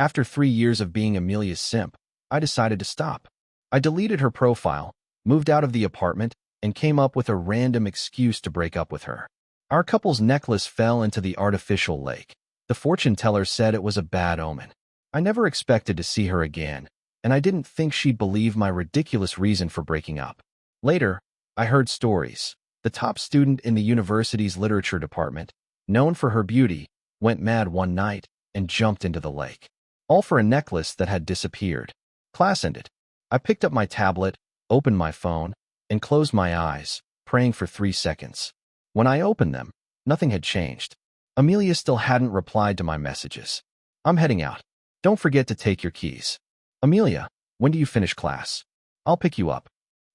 After 3 years of being Amelia's simp, I decided to stop. I deleted her profile, moved out of the apartment, and came up with a random excuse to break up with her. Our couple's necklace fell into the artificial lake. The fortune teller said it was a bad omen. I never expected to see her again, and I didn't think she'd believe my ridiculous reason for breaking up. Later, I heard stories. The top student in the university's literature department, known for her beauty, went mad one night and jumped into the lake. All for a necklace that had disappeared. Class ended. I picked up my tablet, opened my phone, and closed my eyes, praying for 3 seconds. When I opened them, nothing had changed. Amelia still hadn't replied to my messages. I'm heading out. Don't forget to take your keys. Amelia, when do you finish class? I'll pick you up.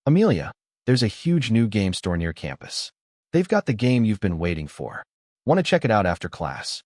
Amelia, there's a huge new game store near campus. They've got the game you've been waiting for. Want to check it out after class?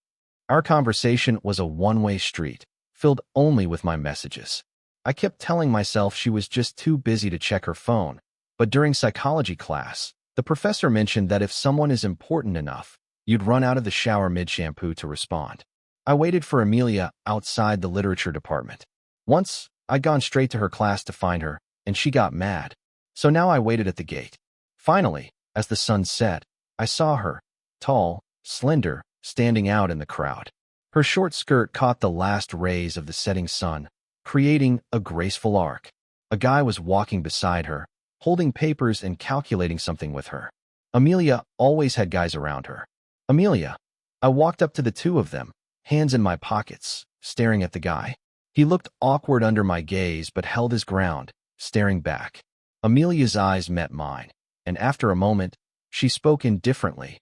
Our conversation was a one-way street, filled only with my messages. I kept telling myself she was just too busy to check her phone, but during psychology class, the professor mentioned that if someone is important enough, you'd run out of the shower mid-shampoo to respond. I waited for Amelia outside the literature department. Once, I'd gone straight to her class to find her, and she got mad. So now I waited at the gate. Finally, as the sun set, I saw her, tall, slender, standing out in the crowd. Her short skirt caught the last rays of the setting sun, creating a graceful arc. A guy was walking beside her, holding papers and calculating something with her. Amelia always had guys around her. Amelia. I walked up to the two of them, hands in my pockets, staring at the guy. He looked awkward under my gaze but held his ground, staring back. Amelia's eyes met mine, and after a moment, she spoke indifferently.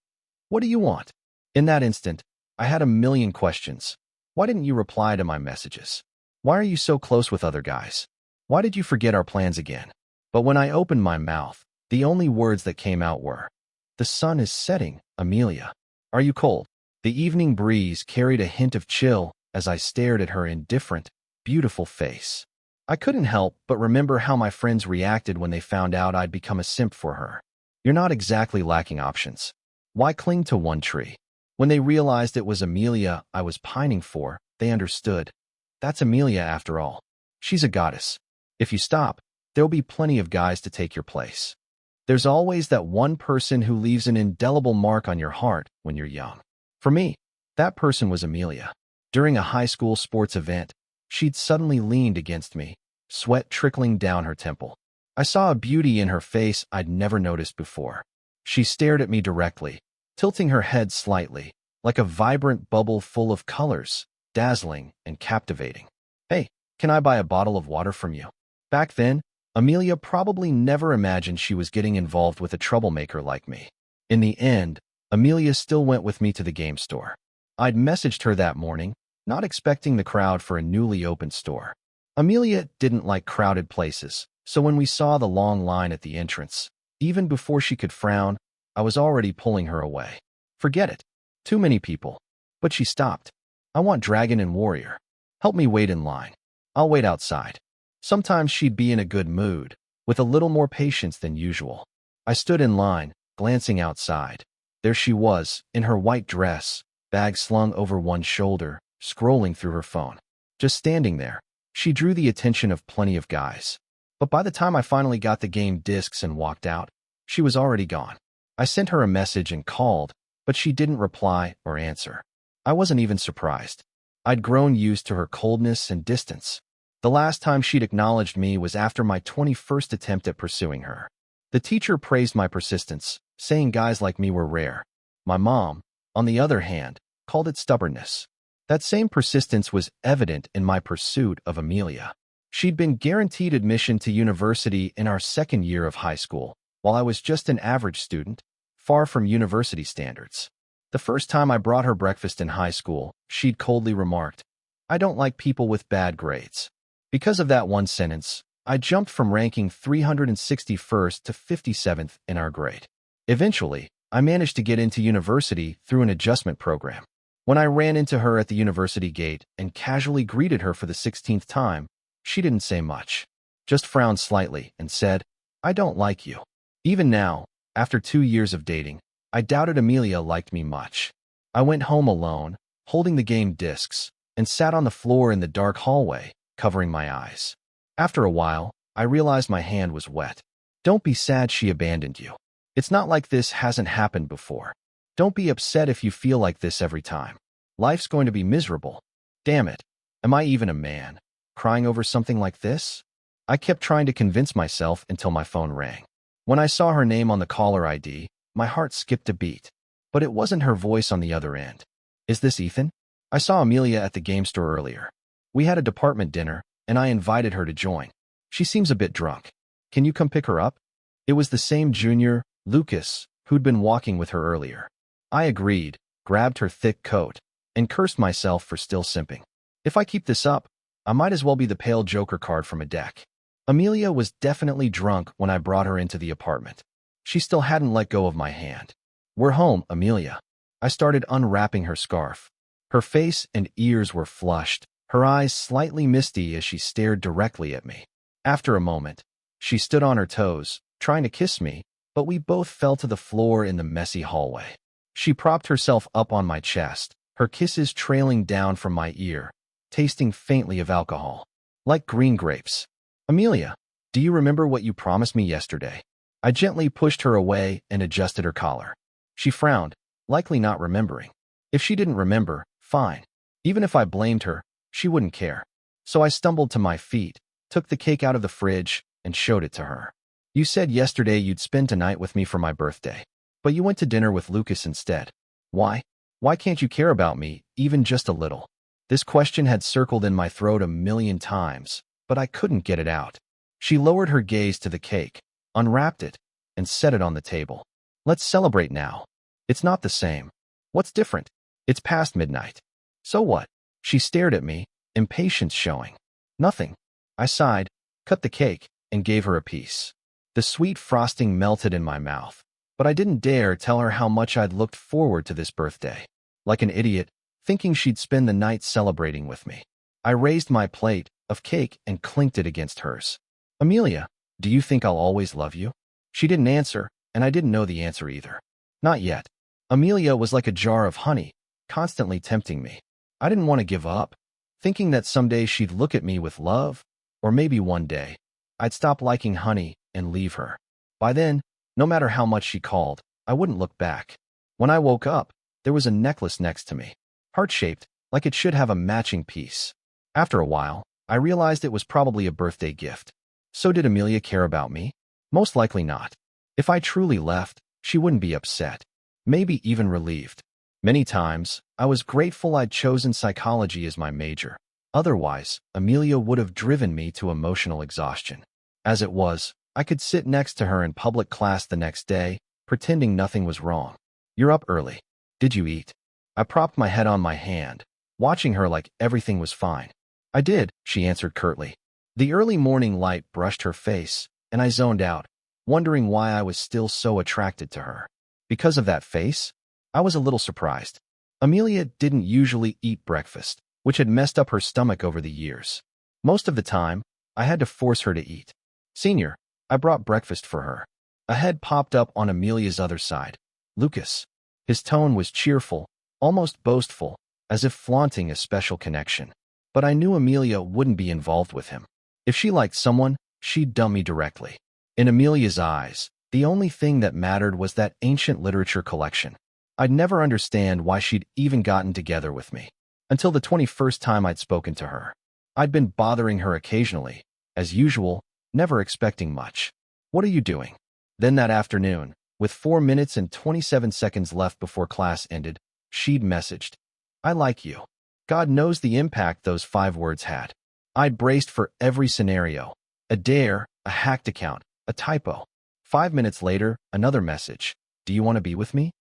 What do you want? In that instant, I had a million questions. Why didn't you reply to my messages? Why are you so close with other guys? Why did you forget our plans again? But when I opened my mouth, the only words that came out were, "The sun is setting, Amelia. Are you cold?" The evening breeze carried a hint of chill as I stared at her indifferent, beautiful face. I couldn't help but remember how my friends reacted when they found out I'd become a simp for her. You're not exactly lacking options. Why cling to one tree? When they realized it was Amelia I was pining for, they understood. That's Amelia after all. She's a goddess. If you stop, there'll be plenty of guys to take your place. There's always that one person who leaves an indelible mark on your heart when you're young. For me, that person was Amelia. During a high school sports event, she'd suddenly leaned against me, sweat trickling down her temple. I saw a beauty in her face I'd never noticed before. She stared at me directly, tilting her head slightly, like a vibrant bubble full of colors, dazzling and captivating. Hey, can I buy a bottle of water from you? Back then, Amelia probably never imagined she was getting involved with a troublemaker like me. In the end, Amelia still went with me to the game store. I'd messaged her that morning, not expecting the crowd for a newly opened store. Amelia didn't like crowded places, so when we saw the long line at the entrance, even before she could frown, I was already pulling her away. Forget it. Too many people. But she stopped. I want Dragon and Warrior. Help me wait in line. I'll wait outside. Sometimes she'd be in a good mood, with a little more patience than usual. I stood in line, glancing outside. There she was, in her white dress, bag slung over one shoulder, scrolling through her phone. Just standing there, she drew the attention of plenty of guys. But by the time I finally got the game discs and walked out, she was already gone. I sent her a message and called, but she didn't reply or answer. I wasn't even surprised. I'd grown used to her coldness and distance. The last time she'd acknowledged me was after my 21st attempt at pursuing her. The teacher praised my persistence, saying guys like me were rare. My mom, on the other hand, called it stubbornness. That same persistence was evident in my pursuit of Amelia. She'd been guaranteed admission to university in our second year of high school, while I was just an average student, far from university standards. The first time I brought her breakfast in high school, she'd coldly remarked, "I don't like people with bad grades." Because of that one sentence, I jumped from ranking 361st to 57th in our grade. Eventually, I managed to get into university through an adjustment program. When I ran into her at the university gate and casually greeted her for the 16th time, she didn't say much, just frowned slightly and said, "I don't like you." Even now, after 2 years of dating, I doubted Amelia liked me much. I went home alone, holding the game discs, and sat on the floor in the dark hallway, covering my eyes. After a while, I realized my hand was wet. Don't be sad she abandoned you. It's not like this hasn't happened before. Don't be upset if you feel like this every time. Life's going to be miserable. Damn it. Am I even a man? Crying over something like this? I kept trying to convince myself until my phone rang. When I saw her name on the caller ID, my heart skipped a beat. But it wasn't her voice on the other end. Is this Ethan? I saw Amelia at the game store earlier. We had a department dinner, and I invited her to join. She seems a bit drunk. Can you come pick her up? It was the same junior, Lucas, who'd been walking with her earlier. I agreed, grabbed her thick coat, and cursed myself for still simping. If I keep this up, I might as well be the pale joker card from a deck. Amelia was definitely drunk when I brought her into the apartment. She still hadn't let go of my hand. We're home, Amelia. I started unwrapping her scarf. Her face and ears were flushed, her eyes slightly misty as she stared directly at me. After a moment, she stood on her toes, trying to kiss me, but we both fell to the floor in the messy hallway. She propped herself up on my chest, her kisses trailing down from my ear, tasting faintly of alcohol, like green grapes. Amelia, do you remember what you promised me yesterday? I gently pushed her away and adjusted her collar. She frowned, likely not remembering. If she didn't remember, fine. Even if I blamed her, she wouldn't care. So I stumbled to my feet, took the cake out of the fridge, and showed it to her. You said yesterday you'd spend tonight with me for my birthday, but you went to dinner with Lucas instead. Why? Why can't you care about me, even just a little? This question had circled in my throat a million times, but I couldn't get it out. She lowered her gaze to the cake, unwrapped it, and set it on the table. Let's celebrate now. It's not the same. What's different? It's past midnight. So what? She stared at me, impatience showing. Nothing. I sighed, cut the cake, and gave her a piece. The sweet frosting melted in my mouth, but I didn't dare tell her how much I'd looked forward to this birthday. Like an idiot, thinking she'd spend the night celebrating with me. I raised my plate of cake and clinked it against hers. Amelia, do you think I'll always love you? She didn't answer, and I didn't know the answer either. Not yet. Amelia was like a jar of honey, constantly tempting me. I didn't want to give up, thinking that someday she'd look at me with love, or maybe one day, I'd stop liking honey and leave her. By then, no matter how much she called, I wouldn't look back. When I woke up, there was a necklace next to me, heart-shaped, like it should have a matching piece. After a while, I realized it was probably a birthday gift. So did Amelia care about me? Most likely not. If I truly left, she wouldn't be upset, maybe even relieved. Many times, I was grateful I'd chosen psychology as my major. Otherwise, Amelia would have driven me to emotional exhaustion. As it was, I could sit next to her in public class the next day, pretending nothing was wrong. You're up early. Did you eat? I propped my head on my hand, watching her like everything was fine. I did, she answered curtly. The early morning light brushed her face, and I zoned out, wondering why I was still so attracted to her. Because of that face? I was a little surprised. Amelia didn't usually eat breakfast, which had messed up her stomach over the years. Most of the time, I had to force her to eat. Senior, I brought breakfast for her. A head popped up on Amelia's other side. Lucas. His tone was cheerful, almost boastful, as if flaunting a special connection. But I knew Amelia wouldn't be involved with him. If she liked someone, she'd dump me directly. In Amelia's eyes, the only thing that mattered was that ancient literature collection. I'd never understand why she'd even gotten together with me. Until the 21st time I'd spoken to her. I'd been bothering her occasionally, as usual, never expecting much. What are you doing? Then that afternoon, with 4 minutes and 27 seconds left before class ended, she'd messaged, I like you. God knows the impact those 5 words had. I'd braced for every scenario. A dare, a hacked account, a typo. 5 minutes later, another message. Do you want to be with me?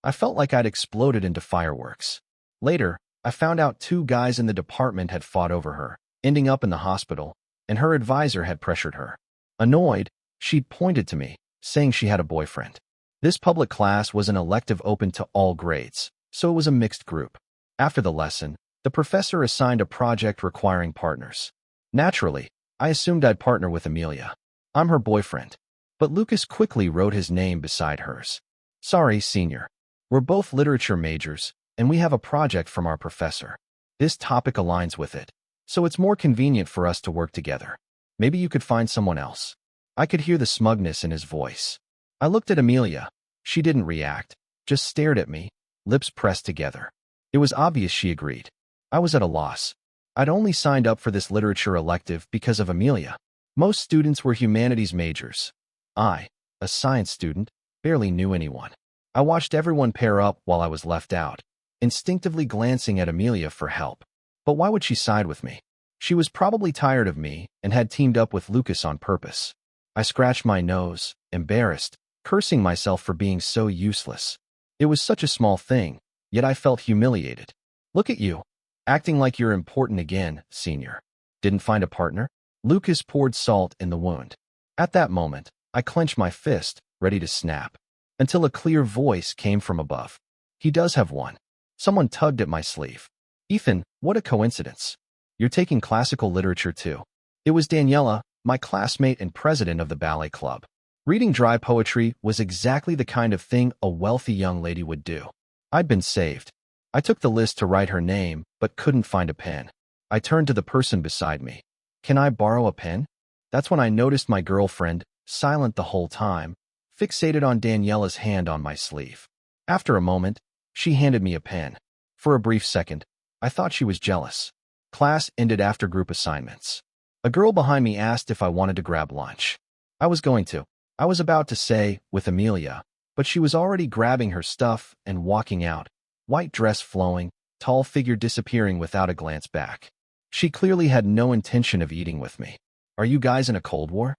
I felt like I'd exploded into fireworks. Later, I found out 2 guys in the department had fought over her, ending up in the hospital, and her advisor had pressured her. Annoyed, she'd pointed to me, saying she had a boyfriend. This public class was an elective open to all grades, so it was a mixed group. After the lesson, the professor assigned a project requiring partners. Naturally, I assumed I'd partner with Amelia. I'm her boyfriend. But Lucas quickly wrote his name beside hers. Sorry, senior. We're both literature majors, and we have a project from our professor. This topic aligns with it, so it's more convenient for us to work together. Maybe you could find someone else." I could hear the smugness in his voice. I looked at Amelia. She didn't react, just stared at me, lips pressed together. It was obvious she agreed. I was at a loss. I'd only signed up for this literature elective because of Amelia. Most students were humanities majors. I, a science student, barely knew anyone. I watched everyone pair up while I was left out, instinctively glancing at Amelia for help. But why would she side with me? She was probably tired of me and had teamed up with Lucas on purpose. I scratched my nose, embarrassed, cursing myself for being so useless. It was such a small thing, yet I felt humiliated. "Look at you, acting like you're important again, senior. Didn't find a partner?" Lucas poured salt in the wound. At that moment, I clenched my fist, ready to snap, until a clear voice came from above. "He does have one." Someone tugged at my sleeve. "Ethan, what a coincidence. You're taking classical literature too." It was Daniela, my classmate and president of the ballet club. Reading dry poetry was exactly the kind of thing a wealthy young lady would do. I'd been saved. I took the list to write her name, but couldn't find a pen. I turned to the person beside me. "Can I borrow a pen?" That's when I noticed my girlfriend, silent the whole time, fixated on Daniela's hand on my sleeve. After a moment, she handed me a pen. For a brief second, I thought she was jealous. Class ended after group assignments. A girl behind me asked if I wanted to grab lunch. I was going to. I was about to say, with Amelia, but she was already grabbing her stuff and walking out, white dress flowing, tall figure disappearing without a glance back. She clearly had no intention of eating with me. "Are you guys in a Cold War?"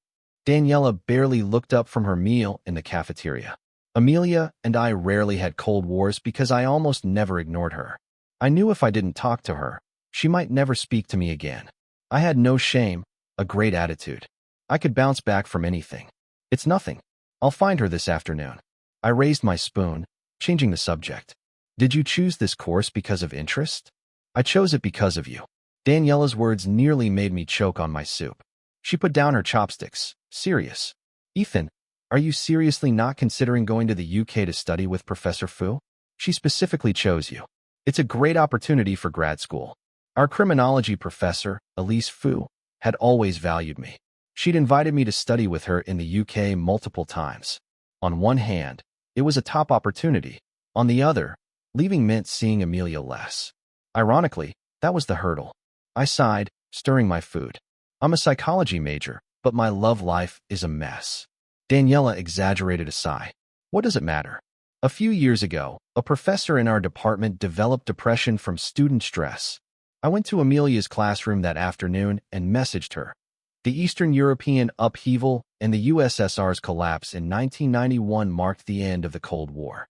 Daniela barely looked up from her meal in the cafeteria. Amelia and I rarely had Cold Wars because I almost never ignored her. I knew if I didn't talk to her, she might never speak to me again. I had no shame, a great attitude. I could bounce back from anything. "It's nothing. I'll find her this afternoon." I raised my spoon, changing the subject. "Did you choose this course because of interest?" "I chose it because of you." Daniela's words nearly made me choke on my soup. She put down her chopsticks. "Serious? Ethan, are you seriously not considering going to the UK to study with Professor Fu? She specifically chose you. It's a great opportunity for grad school." Our criminology professor, Elise Fu, had always valued me. She'd invited me to study with her in the UK multiple times. On one hand, it was a top opportunity. On the other, leaving meant seeing Amelia less. Ironically, that was the hurdle. I sighed, stirring my food. "I'm a psychology major, but my love life is a mess." Daniela exaggerated a sigh. "What does it matter?" A few years ago, a professor in our department developed depression from student stress. I went to Amelia's classroom that afternoon and messaged her. The Eastern European upheaval and the USSR's collapse in 1991 marked the end of the Cold War.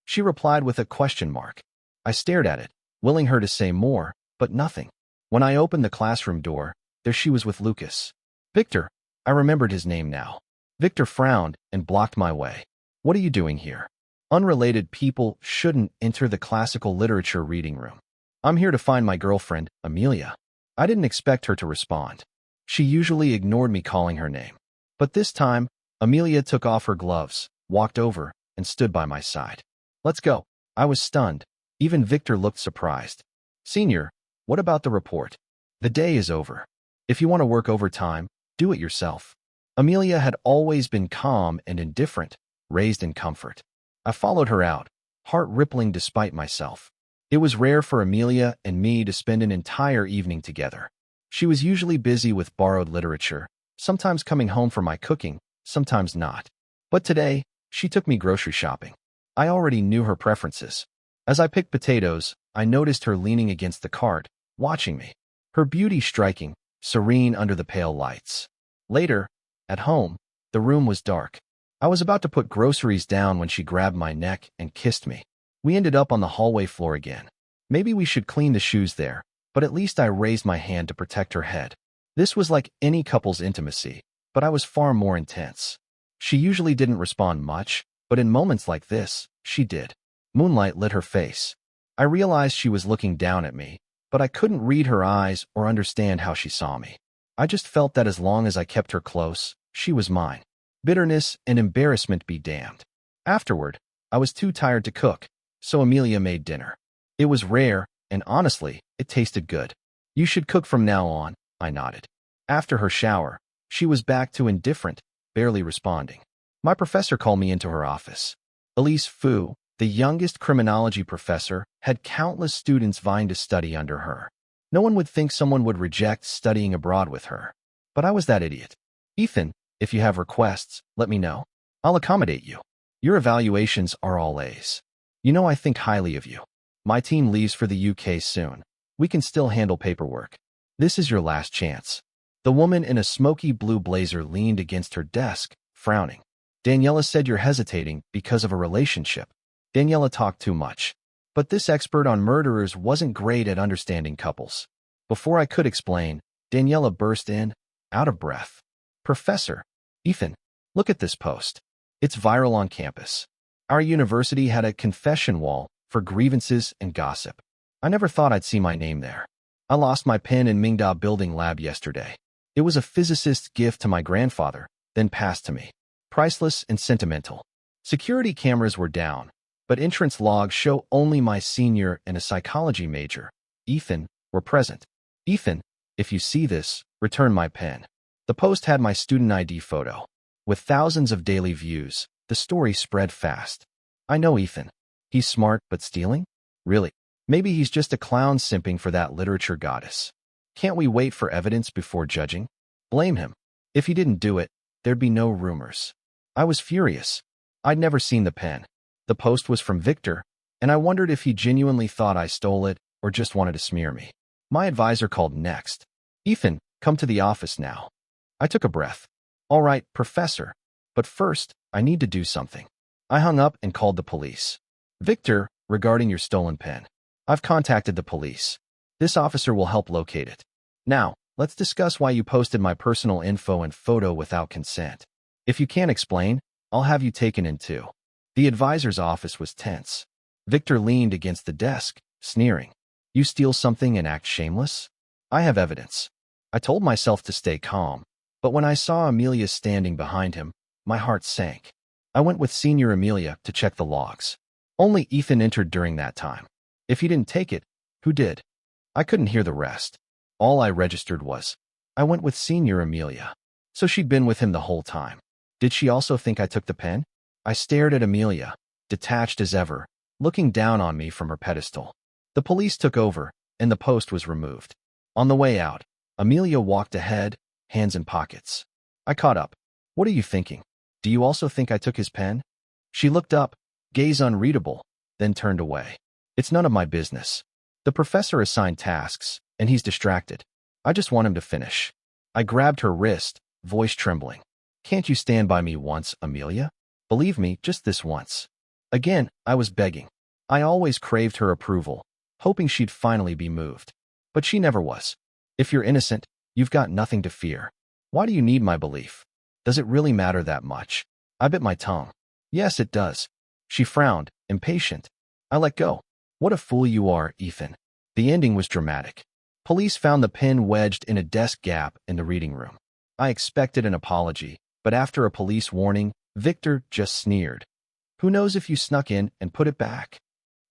She replied with a question mark. I stared at it, willing her to say more, but nothing. When I opened the classroom door, there she was with Lucas. "Victor." I remembered his name now. Victor frowned and blocked my way. "What are you doing here?" Unrelated people shouldn't enter the classical literature reading room. "I'm here to find my girlfriend, Amelia." I didn't expect her to respond. She usually ignored me calling her name. But this time, Amelia took off her gloves, walked over, and stood by my side. "Let's go." I was stunned. Even Victor looked surprised. "Senior, what about the report?" "The day is over. If you want to work overtime, do it yourself." Amelia had always been calm and indifferent, raised in comfort. I followed her out, heart rippling despite myself. It was rare for Amelia and me to spend an entire evening together. She was usually busy with borrowed literature, sometimes coming home for my cooking, sometimes not. But today, she took me grocery shopping. I already knew her preferences. As I picked potatoes, I noticed her leaning against the cart, watching me. Her beauty striking, serene under the pale lights. Later, at home, the room was dark. I was about to put groceries down when she grabbed my neck and kissed me. We ended up on the hallway floor again. Maybe we should clean the shoes there, but at least I raised my hand to protect her head. This was like any couple's intimacy, but I was far more intense. She usually didn't respond much, but in moments like this, she did. Moonlight lit her face. I realized she was looking down at me, but I couldn't read her eyes or understand how she saw me. I just felt that as long as I kept her close, she was mine. Bitterness and embarrassment be damned. Afterward, I was too tired to cook, so Amelia made dinner. It was rare, and honestly, it tasted good. You should cook from now on, I nodded. After her shower, she was back to indifferent, barely responding. My professor called me into her office. Elise Fu, the youngest criminology professor, had countless students vying to study under her. No one would think someone would reject studying abroad with her. But I was that idiot. Ethan, if you have requests, let me know. I'll accommodate you. Your evaluations are all A's. You know I think highly of you. My team leaves for the UK soon. We can still handle paperwork. This is your last chance. The woman in a smoky blue blazer leaned against her desk, frowning. Daniela said you're hesitating because of a relationship. Daniela talked too much. But this expert on murderers wasn't great at understanding couples. Before I could explain, Daniela burst in, out of breath. Professor, Ethan, look at this post. It's viral on campus. Our university had a confession wall for grievances and gossip. I never thought I'd see my name there. I lost my pen in Mingda Building Lab yesterday. It was a physicist's gift to my grandfather, then passed to me. Priceless and sentimental. Security cameras were down, but entrance logs show only my senior and a psychology major, Ethan, were present. Ethan, if you see this, return my pen. The post had my student ID photo. With thousands of daily views, the story spread fast. I know Ethan. He's smart, but stealing? Really? Maybe he's just a clown simping for that literature goddess. Can't we wait for evidence before judging? Blame him. If he didn't do it, there'd be no rumors. I was furious. I'd never seen the pen. The post was from Victor, and I wondered if he genuinely thought I stole it or just wanted to smear me. My advisor called next. Ethan, come to the office now. I took a breath. All right, professor. But first, I need to do something. I hung up and called the police. Victor, regarding your stolen pen. I've contacted the police. This officer will help locate it. Now, let's discuss why you posted my personal info and photo without consent. If you can't explain, I'll have you taken in too. The advisor's office was tense. Victor leaned against the desk, sneering. You steal something and act shameless? I have evidence. I told myself to stay calm, but when I saw Amelia standing behind him, my heart sank. I went with Senior Amelia to check the logs. Only Ethan entered during that time. If he didn't take it, who did? I couldn't hear the rest. All I registered was, I went with Senior Amelia. So she'd been with him the whole time. Did she also think I took the pen? I stared at Amelia, detached as ever, looking down on me from her pedestal. The police took over, and the post was removed. On the way out, Amelia walked ahead, hands in pockets. I caught up. What are you thinking? Do you also think I took his pen? She looked up, gaze unreadable, then turned away. It's none of my business. The professor assigned tasks, and he's distracted. I just want him to finish. I grabbed her wrist, voice trembling. Can't you stand by me once, Amelia? Believe me, just this once. Again, I was begging. I always craved her approval, hoping she'd finally be moved. But she never was. If you're innocent, you've got nothing to fear. Why do you need my belief? Does it really matter that much? I bit my tongue. Yes, it does. She frowned, impatient. I let go. What a fool you are, Ethan. The ending was dramatic. Police found the pen wedged in a desk gap in the reading room. I expected an apology, but after a police warning, Victor just sneered. Who knows if you snuck in and put it back?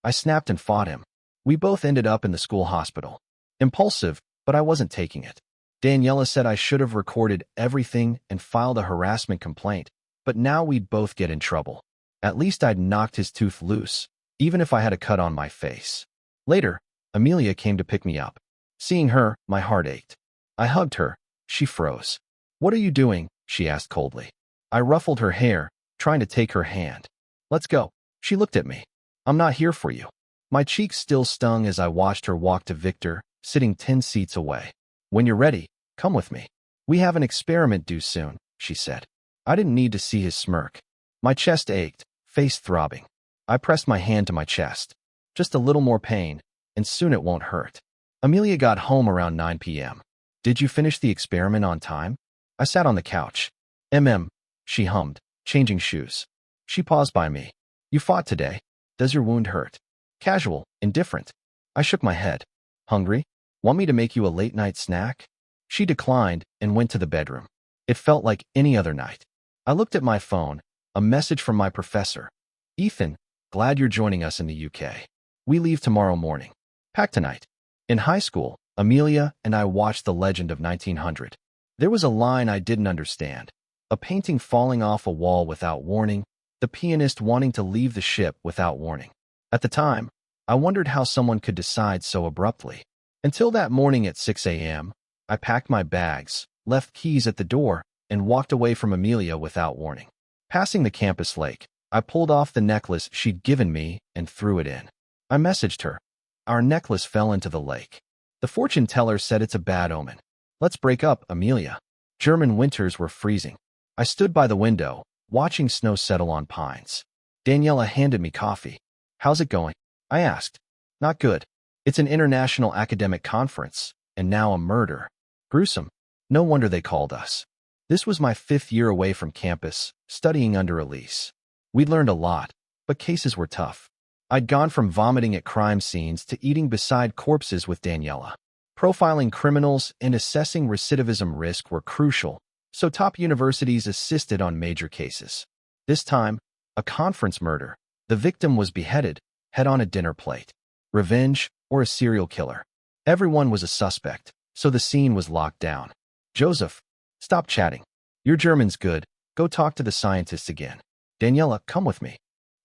I snapped and fought him. We both ended up in the school hospital. Impulsive, but I wasn't taking it. Daniela said I should have recorded everything and filed a harassment complaint, but now we'd both get in trouble. At least I'd knocked his tooth loose, even if I had a cut on my face. Later, Amelia came to pick me up. Seeing her, my heart ached. I hugged her. She froze. What are you doing? She asked coldly. I ruffled her hair, trying to take her hand. Let's go. She looked at me. I'm not here for you. My cheeks still stung as I watched her walk to Victor, sitting 10 seats away. When you're ready, come with me. We have an experiment due soon, she said. I didn't need to see his smirk. My chest ached, face throbbing. I pressed my hand to my chest. Just a little more pain, and soon it won't hurt. Amelia got home around 9 p.m. Did you finish the experiment on time? I sat on the couch. She hummed, changing shoes. She paused by me. You fought today. Does your wound hurt? Casual, indifferent. I shook my head. Hungry? Want me to make you a late-night snack? She declined and went to the bedroom. It felt like any other night. I looked at my phone, a message from my professor. Ethan, glad you're joining us in the UK. We leave tomorrow morning. Packed tonight. In high school, Amelia and I watched The Legend of 1900. There was a line I didn't understand. A painting falling off a wall without warning, the pianist wanting to leave the ship without warning. At the time, I wondered how someone could decide so abruptly. Until that morning at 6 a.m., I packed my bags, left keys at the door, and walked away from Amelia without warning. Passing the campus lake, I pulled off the necklace she'd given me and threw it in. I messaged her. Our necklace fell into the lake. The fortune teller said it's a bad omen. Let's break up, Amelia. German winters were freezing. I stood by the window, watching snow settle on pines. Daniela handed me coffee. How's it going? I asked. Not good. It's an international academic conference, and now a murder. Gruesome. No wonder they called us. This was my 5th year away from campus, studying under Elise. We'd learned a lot, but cases were tough. I'd gone from vomiting at crime scenes to eating beside corpses with Daniela. Profiling criminals and assessing recidivism risk were crucial, so top universities assisted on major cases. This time, a conference murder. The victim was beheaded, head on a dinner plate. Revenge or a serial killer. Everyone was a suspect, so the scene was locked down. Joseph, stop chatting. Your German's good. Go talk to the scientists again. Daniela, come with me.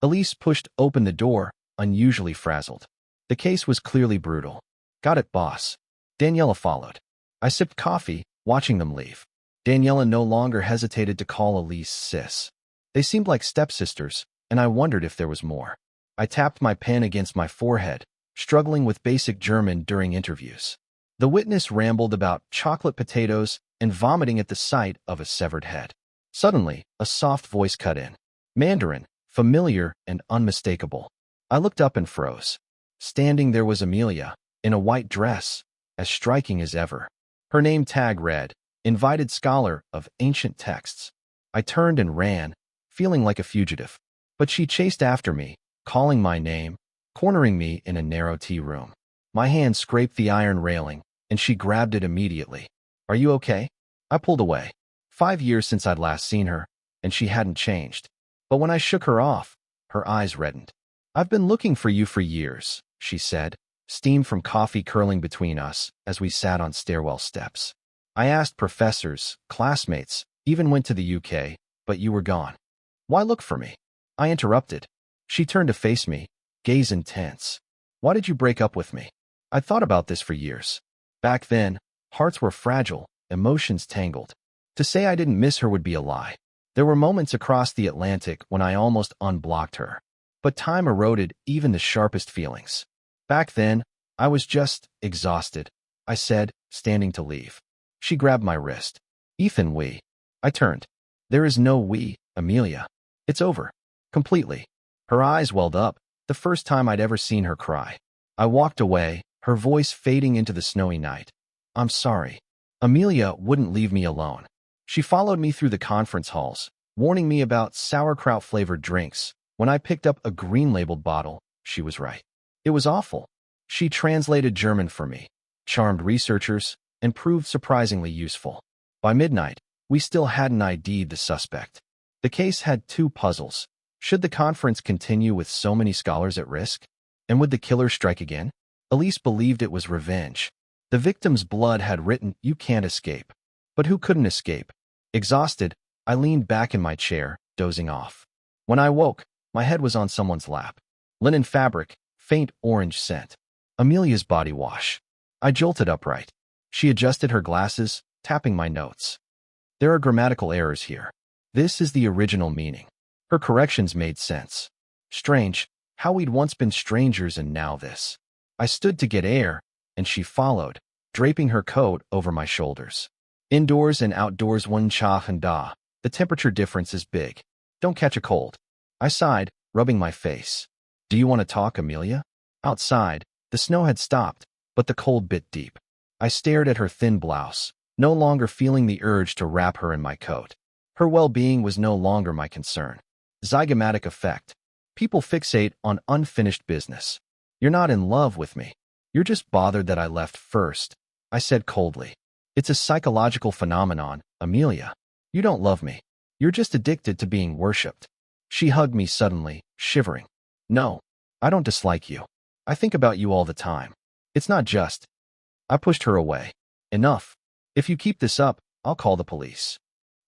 Elise pushed open the door, unusually frazzled. The case was clearly brutal. Got it, boss. Daniela followed. I sipped coffee, watching them leave. Daniela no longer hesitated to call Elise sis. They seemed like stepsisters, and I wondered if there was more. I tapped my pen against my forehead, struggling with basic German during interviews. The witness rambled about chocolate potatoes and vomiting at the sight of a severed head. Suddenly, a soft voice cut in. Mandarin, familiar and unmistakable. I looked up and froze. Standing there was Amelia, in a white dress, as striking as ever. Her name tag read, Invited Scholar of Ancient Texts. I turned and ran, feeling like a fugitive. But she chased after me, calling my name, cornering me in a narrow tea room. My hand scraped the iron railing, and she grabbed it immediately. Are you okay? I pulled away. 5 years since I'd last seen her, and she hadn't changed. But when I shook her off, her eyes reddened. I've been looking for you for years, she said, steam from coffee curling between us as we sat on stairwell steps. I asked professors, classmates, even went to the UK, but you were gone. Why look for me? I interrupted. She turned to face me, gaze intense. Why did you break up with me? I'd thought about this for years. Back then, hearts were fragile, emotions tangled. To say I didn't miss her would be a lie. There were moments across the Atlantic when I almost unblocked her. But time eroded even the sharpest feelings. Back then, I was just exhausted, I said, standing to leave. She grabbed my wrist. Ethan, we. I turned. There is no we, Amelia. It's over. Completely. Her eyes welled up, the first time I'd ever seen her cry. I walked away, her voice fading into the snowy night. I'm sorry. Amelia wouldn't leave me alone. She followed me through the conference halls, warning me about sauerkraut-flavored drinks. When I picked up a green-labeled bottle, she was right. It was awful. She translated German for me, charmed researchers, and proved surprisingly useful. By midnight, we still hadn't ID'd the suspect. The case had 2 puzzles. Should the conference continue with so many scholars at risk? And would the killer strike again? Elise believed it was revenge. The victim's blood had written, "You can't escape." But who couldn't escape? Exhausted, I leaned back in my chair, dozing off. When I woke, my head was on someone's lap. Linen fabric, faint orange scent. Amelia's body wash. I jolted upright. She adjusted her glasses, tapping my notes. There are grammatical errors here. This is the original meaning. Her corrections made sense. Strange, how we'd once been strangers and now this. I stood to get air, and she followed, draping her coat over my shoulders. Indoors and outdoors one cha and da. The temperature difference is big. Don't catch a cold. I sighed, rubbing my face. Do you want to talk, Amelia? Outside, the snow had stopped, but the cold bit deep. I stared at her thin blouse, no longer feeling the urge to wrap her in my coat. Her well-being was no longer my concern. Zygomatic effect. People fixate on unfinished business. You're not in love with me. You're just bothered that I left first, I said coldly. It's a psychological phenomenon, Amelia. You don't love me. You're just addicted to being worshipped. She hugged me suddenly, shivering. No, I don't dislike you. I think about you all the time. It's not just. I pushed her away. Enough. If you keep this up, I'll call the police.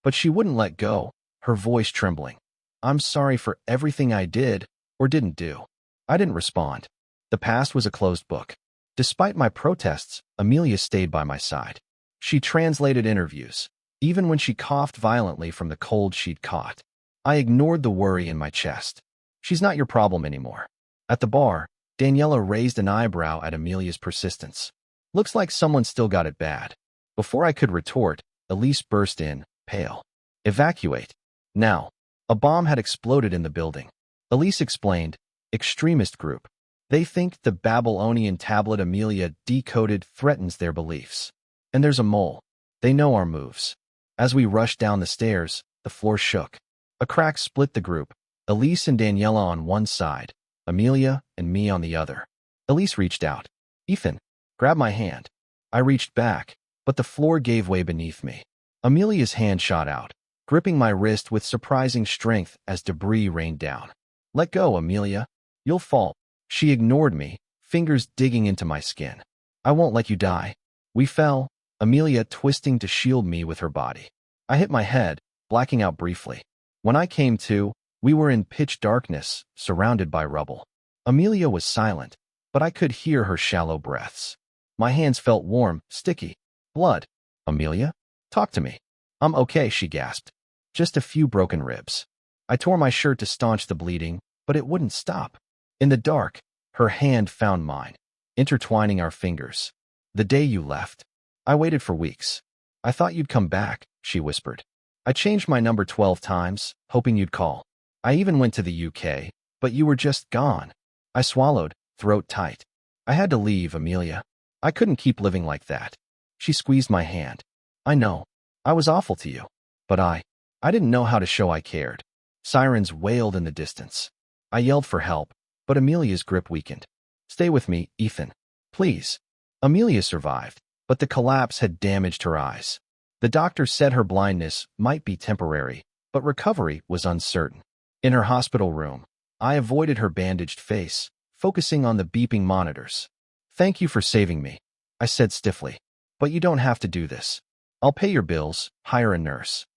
But she wouldn't let go, her voice trembling. I'm sorry for everything I did or didn't do. I didn't respond. The past was a closed book. Despite my protests, Amelia stayed by my side. She translated interviews, even when she coughed violently from the cold she'd caught. I ignored the worry in my chest. She's not your problem anymore. At the bar, Daniela raised an eyebrow at Amelia's persistence. Looks like someone still got it bad. Before I could retort, Elise burst in, pale. Evacuate. Now. A bomb had exploded in the building. Elise explained, extremist group. They think the Babylonian tablet Amelia decoded threatens their beliefs. And there's a mole. They know our moves. As we rushed down the stairs, the floor shook. A crack split the group, Elise and Daniela on one side, Amelia and me on the other. Elise reached out. Ethan, grab my hand. I reached back, but the floor gave way beneath me. Amelia's hand shot out, gripping my wrist with surprising strength as debris rained down. Let go, Amelia. You'll fall. She ignored me, fingers digging into my skin. I won't let you die. We fell, Amelia twisting to shield me with her body. I hit my head, blacking out briefly. When I came to, we were in pitch darkness, surrounded by rubble. Amelia was silent, but I could hear her shallow breaths. My hands felt warm, sticky. Blood. Amelia? Talk to me. I'm okay, she gasped. Just a few broken ribs. I tore my shirt to staunch the bleeding, but it wouldn't stop. In the dark, her hand found mine, intertwining our fingers. The day you left. I waited for weeks. I thought you'd come back, she whispered. I changed my number 12 times, hoping you'd call. I even went to the UK, but you were just gone. I swallowed, throat tight. I had to leave, Amelia. I couldn't keep living like that. She squeezed my hand. I know. I was awful to you. But I didn't know how to show I cared. Sirens wailed in the distance. I yelled for help, but Amelia's grip weakened. Stay with me, Ethan. Please. Amelia survived, but the collapse had damaged her eyes. The doctor said her blindness might be temporary, but recovery was uncertain. In her hospital room, I avoided her bandaged face, focusing on the beeping monitors. Thank you for saving me, I said stiffly. But you don't have to do this. I'll pay your bills, hire a nurse.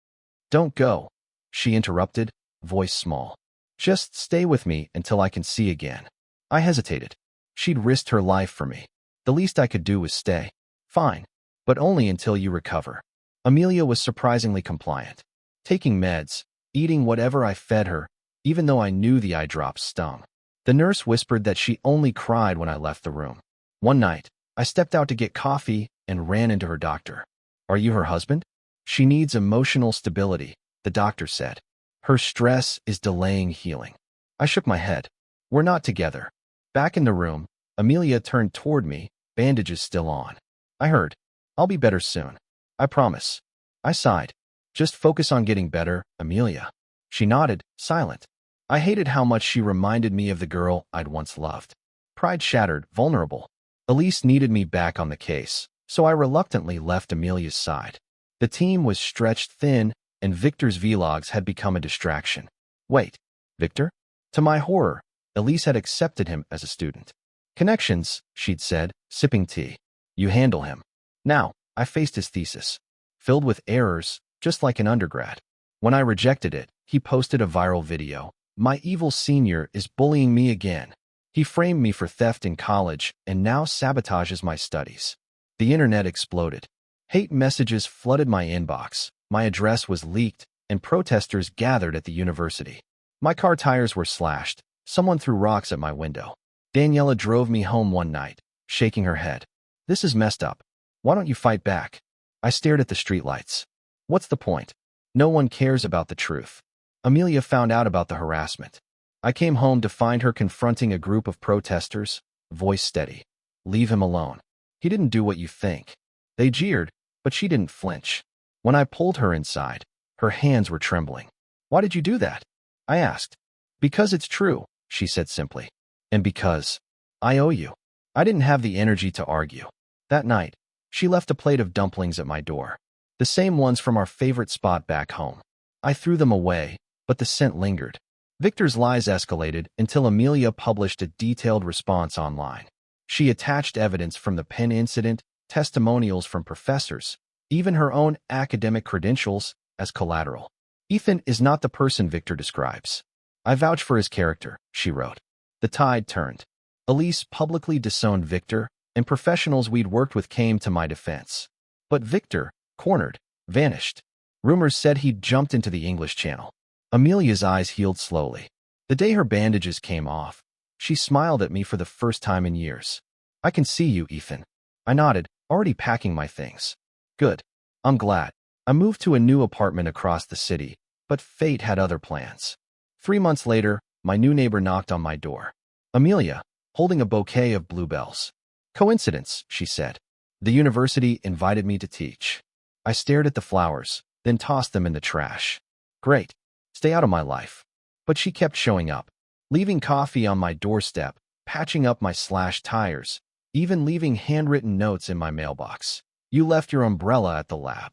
Don't go, she interrupted, voice small. Just stay with me until I can see again. I hesitated. She'd risked her life for me. The least I could do was stay. Fine, but only until you recover. Amelia was surprisingly compliant, taking meds, eating whatever I fed her, even though I knew the eye drops stung. The nurse whispered that she only cried when I left the room. One night, I stepped out to get coffee and ran into her doctor. Are you her husband? She needs emotional stability, the doctor said. Her stress is delaying healing. I shook my head. We're not together. Back in the room, Amelia turned toward me, bandages still on. I heard, I'll be better soon. I promise. I sighed. Just focus on getting better, Amelia. She nodded, silent. I hated how much she reminded me of the girl I'd once loved. Pride shattered, vulnerable. Elise needed me back on the case, so I reluctantly left Amelia's side. The team was stretched thin, and Victor's vlogs had become a distraction. Wait, Victor? To my horror, Elise had accepted him as a student. Connections, she'd said, sipping tea. You handle him. Now, I faced his thesis. Filled with errors, just like an undergrad. When I rejected it, he posted a viral video. My evil senior is bullying me again. He framed me for theft in college and now sabotages my studies. The internet exploded. Hate messages flooded my inbox. My address was leaked, and protesters gathered at the university. My car tires were slashed. Someone threw rocks at my window. Daniela drove me home one night, shaking her head. This is messed up. Why don't you fight back? I stared at the streetlights. What's the point? No one cares about the truth. Amelia found out about the harassment. I came home to find her confronting a group of protesters, voice steady. Leave him alone. He didn't do what you think. They jeered, but she didn't flinch. When I pulled her inside, her hands were trembling. Why did you do that? I asked. Because it's true, she said simply. And because I owe you. I didn't have the energy to argue. That night, she left a plate of dumplings at my door. The same ones from our favorite spot back home. I threw them away, but the scent lingered. Victor's lies escalated until Amelia published a detailed response online. She attached evidence from the pen incident, testimonials from professors, even her own academic credentials as collateral. Ethan is not the person Victor describes. I vouch for his character, she wrote. The tide turned. Elise publicly disowned Victor, and professionals we'd worked with came to my defense. But Victor, cornered, vanished. Rumors said he'd jumped into the English Channel. Amelia's eyes healed slowly. The day her bandages came off, she smiled at me for the first time in years. I can see you, Ethan. I nodded, already packing my things. Good. I'm glad. I moved to a new apartment across the city, but fate had other plans. 3 months later, my new neighbor knocked on my door. Amelia, holding a bouquet of bluebells. Coincidence, she said. The university invited me to teach. I stared at the flowers, then tossed them in the trash. Great. Stay out of my life. But she kept showing up, leaving coffee on my doorstep, patching up my slashed tires, even leaving handwritten notes in my mailbox. You left your umbrella at the lab.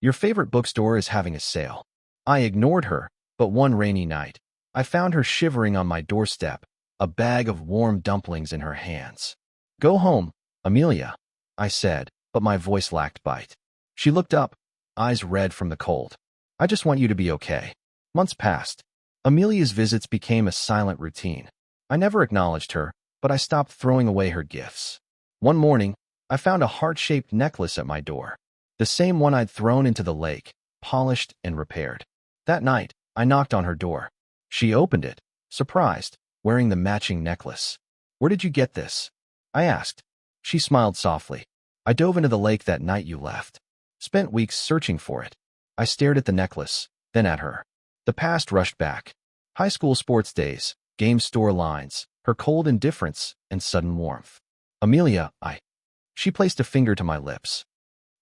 Your favorite bookstore is having a sale. I ignored her, but one rainy night, I found her shivering on my doorstep, a bag of warm dumplings in her hands. Go home, Amelia, I said, but my voice lacked bite. She looked up, eyes red from the cold. I just want you to be okay. Months passed. Amelia's visits became a silent routine. I never acknowledged her, but I stopped throwing away her gifts. One morning, I found a heart-shaped necklace at my door. The same one I'd thrown into the lake, polished and repaired. That night, I knocked on her door. She opened it, surprised, wearing the matching necklace. Where did you get this? I asked. She smiled softly. I dove into the lake that night you left. Spent weeks searching for it. I stared at the necklace, then at her. The past rushed back. High school sports days, game store lines, her cold indifference, and sudden warmth. Amelia, She placed a finger to my lips.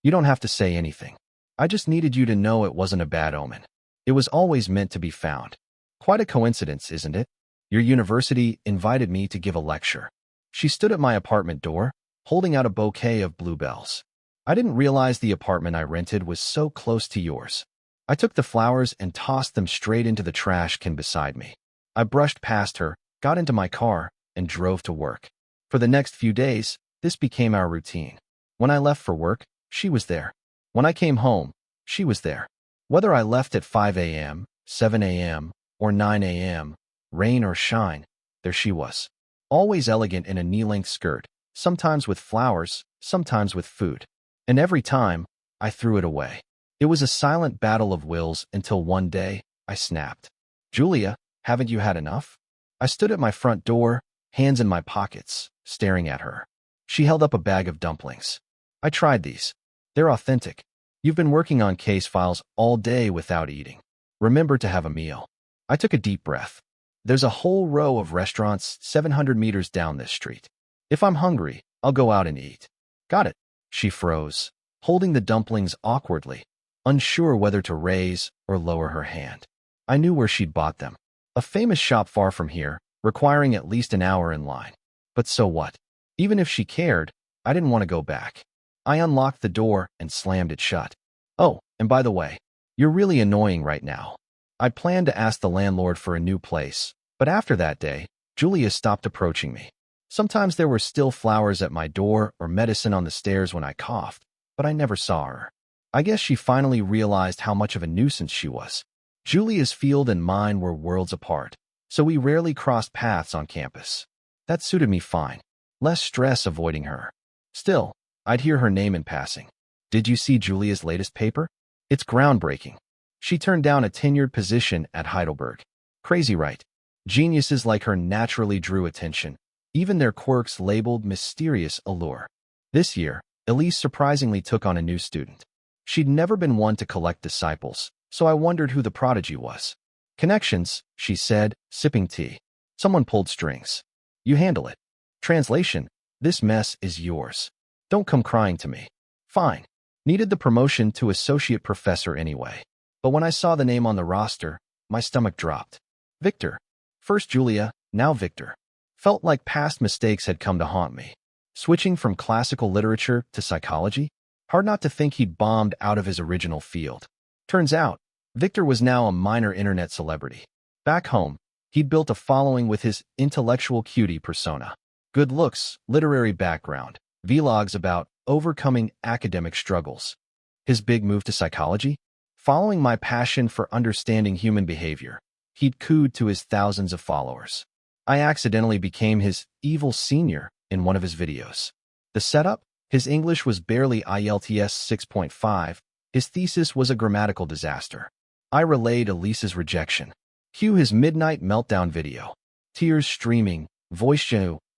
You don't have to say anything. I just needed you to know it wasn't a bad omen. It was always meant to be found. Quite a coincidence, isn't it? Your university invited me to give a lecture. She stood at my apartment door, holding out a bouquet of bluebells. I didn't realize the apartment I rented was so close to yours. I took the flowers and tossed them straight into the trash can beside me. I brushed past her, got into my car, and drove to work. For the next few days, this became our routine. When I left for work, she was there. When I came home, she was there. Whether I left at 5 a.m., 7 a.m., or 9 a.m., rain or shine, there she was. Always elegant in a knee-length skirt, sometimes with flowers, sometimes with food. And every time, I threw it away. It was a silent battle of wills until one day, I snapped. Julia, haven't you had enough? I stood at my front door, hands in my pockets, staring at her. She held up a bag of dumplings. I tried these. They're authentic. You've been working on case files all day without eating. Remember to have a meal. I took a deep breath. There's a whole row of restaurants 700 meters down this street. If I'm hungry, I'll go out and eat. Got it. She froze, holding the dumplings awkwardly, unsure whether to raise or lower her hand. I knew where she'd bought them. A famous shop far from here, requiring at least an hour in line. But so what? Even if she cared, I didn't want to go back. I unlocked the door and slammed it shut. Oh, and by the way, you're really annoying right now. I planned to ask the landlord for a new place, but after that day, Julia stopped approaching me. Sometimes there were still flowers at my door or medicine on the stairs when I coughed, but I never saw her. I guess she finally realized how much of a nuisance she was. Julia's field and mine were worlds apart, so we rarely crossed paths on campus. That suited me fine. Less stress avoiding her. Still, I'd hear her name in passing. Did you see Julia's latest paper? It's groundbreaking. She turned down a tenured position at Heidelberg. Crazy, right? Geniuses like her naturally drew attention, even their quirks labeled mysterious allure. This year, Elise surprisingly took on a new student. She'd never been one to collect disciples, so I wondered who the prodigy was. Connections, she said, sipping tea. Someone pulled strings. You handle it. Translation, this mess is yours. Don't come crying to me. Fine. Needed the promotion to associate professor anyway. But when I saw the name on the roster, my stomach dropped. Victor. First Julia, now Victor. Felt like past mistakes had come to haunt me. Switching from classical literature to psychology? Hard not to think he'd bombed out of his original field. Turns out, Victor was now a minor internet celebrity. Back home, he'd built a following with his intellectual cutie persona. Good looks, literary background, vlogs about overcoming academic struggles. His big move to psychology? Following my passion for understanding human behavior, he'd cooed to his thousands of followers. I accidentally became his evil senior in one of his videos. The setup? His English was barely IELTS 6.5. His thesis was a grammatical disaster. I relayed Elise's rejection. Cue his midnight meltdown video. Tears streaming, voice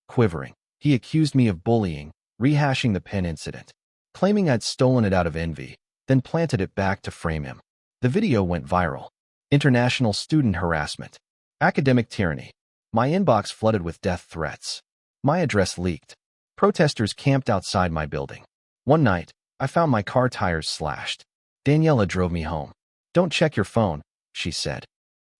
quivering. He accused me of bullying, rehashing the pen incident, claiming I'd stolen it out of envy, then planted it back to frame him. The video went viral. International student harassment. Academic tyranny. My inbox flooded with death threats. My address leaked. Protesters camped outside my building. One night, I found my car tires slashed. Daniela drove me home. "Don't check your phone," she said.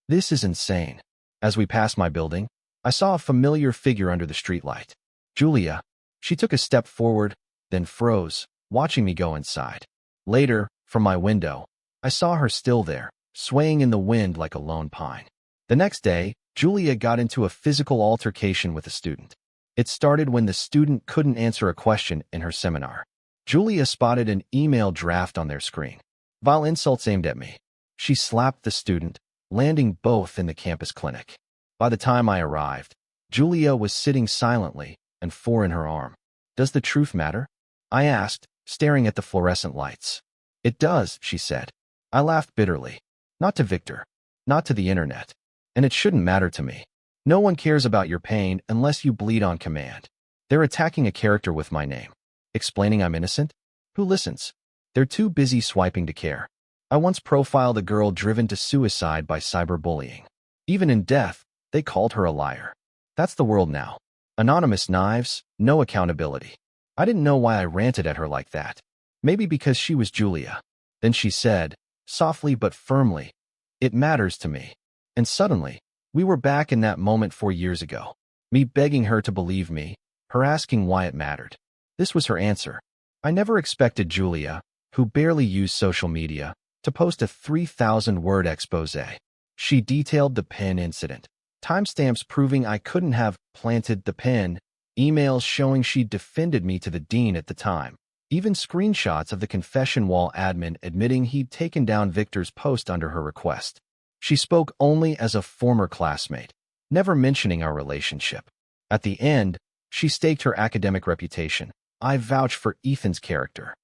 "This is insane." As we passed my building, I saw a familiar figure under the streetlight. Julia. She took a step forward, then froze, watching me go inside. Later, from my window, I saw her still there, swaying in the wind like a lone pine. The next day, Julia got into a physical altercation with a student. It started when the student couldn't answer a question in her seminar. Julia spotted an email draft on their screen. Vile insults aimed at me. She slapped the student, landing both in the campus clinic. By the time I arrived, Julia was sitting silently and four in her arm. "Does the truth matter?" I asked, staring at the fluorescent lights. "It does," she said. I laughed bitterly. "Not to Victor. Not to the internet. And it shouldn't matter to me. No one cares about your pain unless you bleed on command. They're attacking a character with my name. Explaining I'm innocent? Who listens? They're too busy swiping to care. I once profiled a girl driven to suicide by cyberbullying. Even in death, they called her a liar. That's the world now. Anonymous knives, no accountability. I didn't know why I ranted at her like that. Maybe because she was Julia. Then she said, softly but firmly, "It matters to me." And suddenly, we were back in that moment 4 years ago. Me begging her to believe me, her asking why it mattered. This was her answer. I never expected Julia, who barely used social media, to post a 3,000-word expose. She detailed the pen incident, timestamps proving I couldn't have planted the pen, emails showing she'd defended me to the dean at the time, even screenshots of the confession wall admin admitting he'd taken down Victor's post under her request. She spoke only as a former classmate, never mentioning our relationship. At the end, she staked her academic reputation. I vouch for Ethan's character.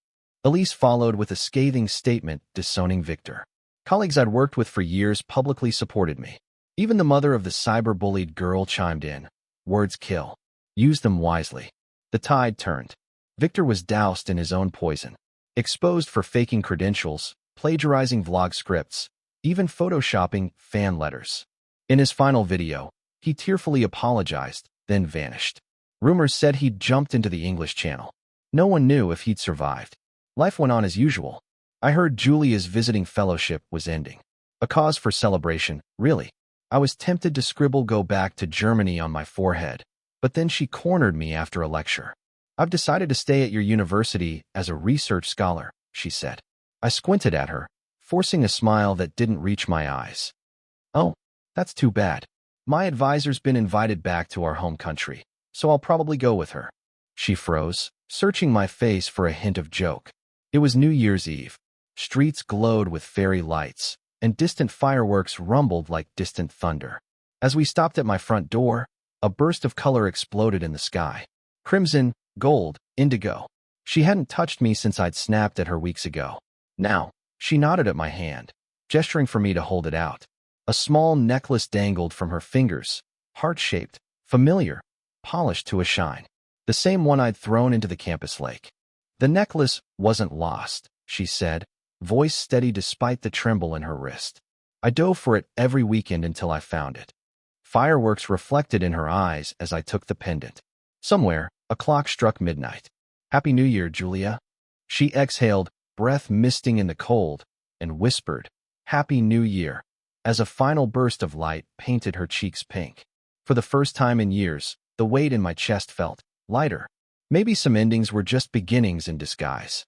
Elise followed with a scathing statement disowning Victor. Colleagues I'd worked with for years publicly supported me. Even the mother of the cyber-bullied girl chimed in. Words kill. Use them wisely. The tide turned. Victor was doused in his own poison, exposed for faking credentials, plagiarizing vlog scripts, even photoshopping fan letters. In his final video, he tearfully apologized, then vanished. Rumors said he'd jumped into the English Channel. No one knew if he'd survived. Life went on as usual. I heard Julia's visiting fellowship was ending. A cause for celebration, really. I was tempted to scribble "Go back to Germany" on my forehead, but then she cornered me after a lecture. "I've decided to stay at your university as a research scholar," she said. I squinted at her, forcing a smile that didn't reach my eyes. "Oh, that's too bad. My advisor's been invited back to our home country, so I'll probably go with her." She froze, searching my face for a hint of joke. It was New Year's Eve. Streets glowed with fairy lights, and distant fireworks rumbled like distant thunder. As we stopped at my front door, a burst of color exploded in the sky. Crimson, gold, indigo. She hadn't touched me since I'd snapped at her weeks ago. Now, she nodded at my hand, gesturing for me to hold it out. A small necklace dangled from her fingers, heart-shaped, familiar, polished to a shine. The same one I'd thrown into the campus lake. The necklace wasn't lost, she said, voice steady despite the tremble in her wrist. I dove for it every weekend until I found it. Fireworks reflected in her eyes as I took the pendant. Somewhere, a clock struck midnight. "Happy New Year, Julia." She exhaled, breath misting in the cold, and whispered, "Happy New Year," as a final burst of light painted her cheeks pink. For the first time in years, the weight in my chest felt lighter. Maybe some endings were just beginnings in disguise.